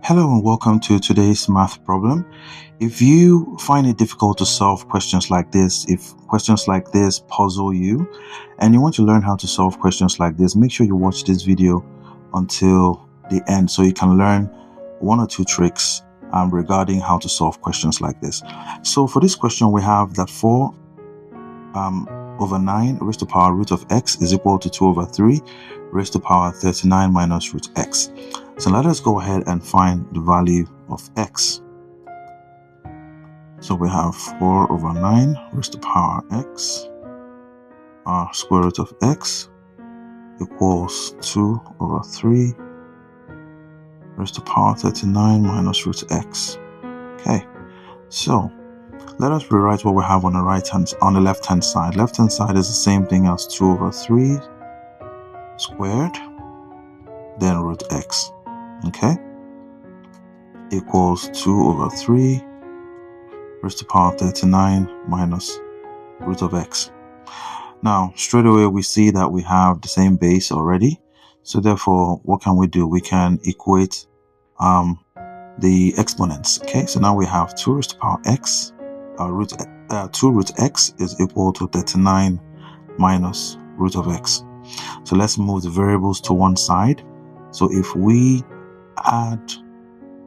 Hello and welcome to today's math problem. If you find it difficult to solve questions like this, if questions like this puzzle you, and you want to learn how to solve questions like this, make sure you watch this video until the end so you can learn one or two tricks regarding how to solve questions like this. So for this question, we have that 4 over 9 raised to the power root of x is equal to 2 over 3 raised to the power 39 minus root x. So let us go ahead and find the value of x. So we have 4 over 9 raised to the power x, our square root of x equals 2 over 3 raised to the power 39 minus root x. Okay, so let us rewrite what we have on the left hand side. Left hand side is the same thing as 2 over 3 squared, then root x. Okay, equals 2 over 3 raised to the power 39 minus root of x. Now, straight away we see that we have the same base already. So therefore, what can we do? We can equate the exponents. Okay, so now we have 2 raised to the power x. 2 root x is equal to 39 minus root of x. So let's move the variables to one side. So if we add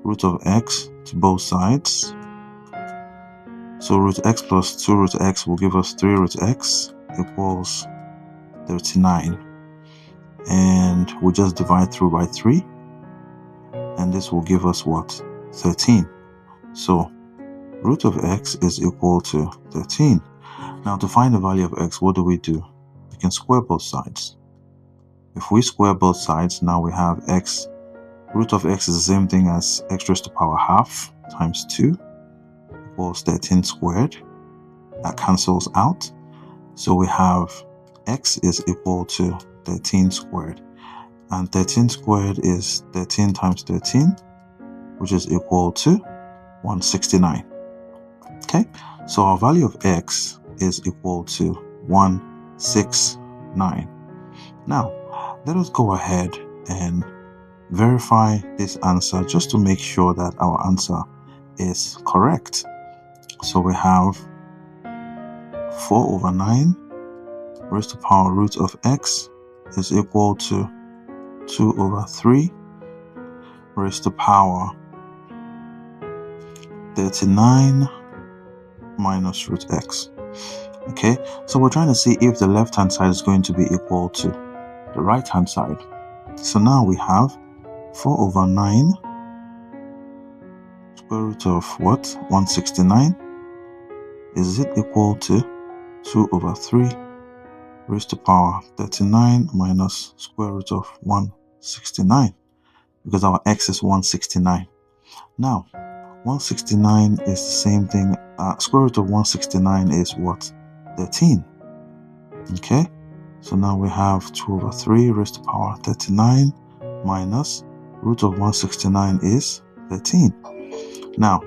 root of x to both sides, so root x plus 2 root x will give us 3 root x equals 39, and we'll just divide through by 3, and this will give us what? 13. So root of x is equal to 13. Now to find the value of x, what do? We can square both sides. If we square both sides, now we have x. Root of x is the same thing as x raised to the power half times 2 equals 13 squared. That cancels out. So we have x is equal to 13 squared. And 13 squared is 13 times 13, which is equal to 169. Okay, so our value of x is equal to 169. Now, let us go ahead and verify this answer just to make sure that our answer is correct. So we have 4 over 9 raised to the power root of x is equal to 2 over 3 raised to the power 39 minus root x. Okay, so we're trying to see if the left hand side is going to be equal to the right hand side. So now we have 4 over 9 square root of what? 169. Is it equal to 2 over 3 raised to the power 39 minus square root of 169? Because our x is 169. Now 169 is the same thing. Square root of 169 is what? 13. Okay, so now we have 2 over 3 raised to the power 39 minus root of 169 is 13. Now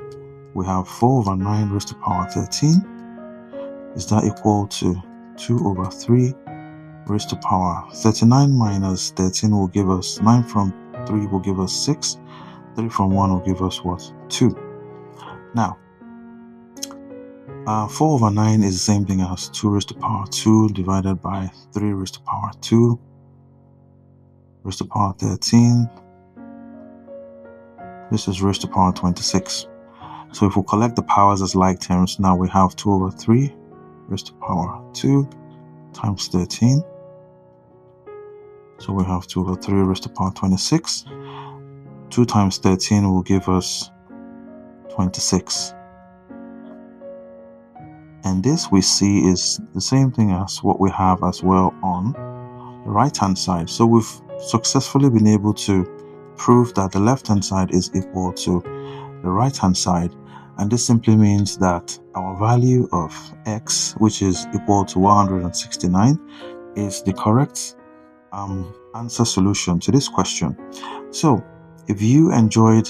we have 4 over 9 raised to the power 13. Is that equal to 2 over 3 raised to the power 39 minus 13 will give us 9 from 3 will give us 6. 3 from 1 will give us what? 2. Now 4 over 9 is the same thing as 2 raised to the power 2 divided by 3 raised to the power 2 raised to the power 13. This is raised to the power 26. So if we collect the powers as like terms, now we have 2 over 3 raised to the power 2 times 13. So we have 2 over 3 raised to the power 26. 2 times 13 will give us 26. And this we see is the same thing as what we have as well on the right hand side. So we've successfully been able to prove that the left hand side is equal to the right hand side. And this simply means that our value of x, which is equal to 169, is the correct answer solution to this question. So if you enjoyed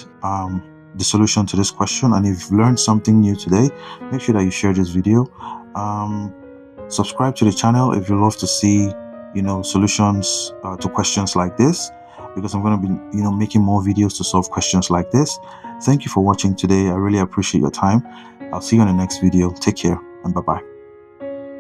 the solution to this question and if you've learned something new today, make sure that you share this video. Subscribe to the channel if you love to see solutions to questions like this, because I'm going to be, making more videos to solve questions like this. Thank you for watching today. I really appreciate your time. I'll see you in the next video. Take care and bye-bye.